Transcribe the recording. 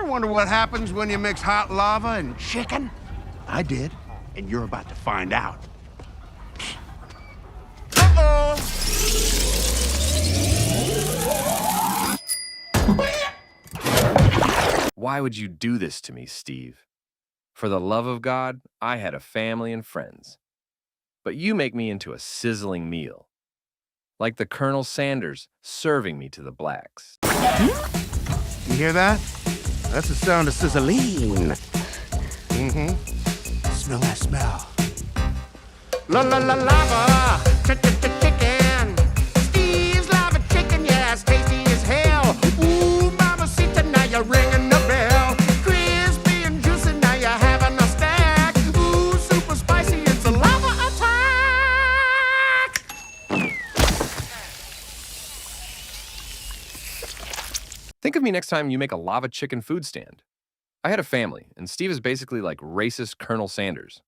ever wonder what happens when you mix hot lava and chicken? I did, and you're about to find out. Uh-oh! Why would you do this to me, Steve? For the love of God, I had a family and friends. But you make me into a sizzling meal. Like the Colonel Sanders serving me to the blacks. You hear that? That's the sound of sizzling. Smell that smell. La la la lava, chicken. Steve's lava chicken, yeah, it's tasty as hell. Ooh, mamacita, now you're ringing the bell. Crispy and juicy, now you're having a stack. Ooh, super spicy, it's a lava attack. Think of me next time you make a lava chicken food stand. I had a family, and Steve is basically like racist Colonel Sanders.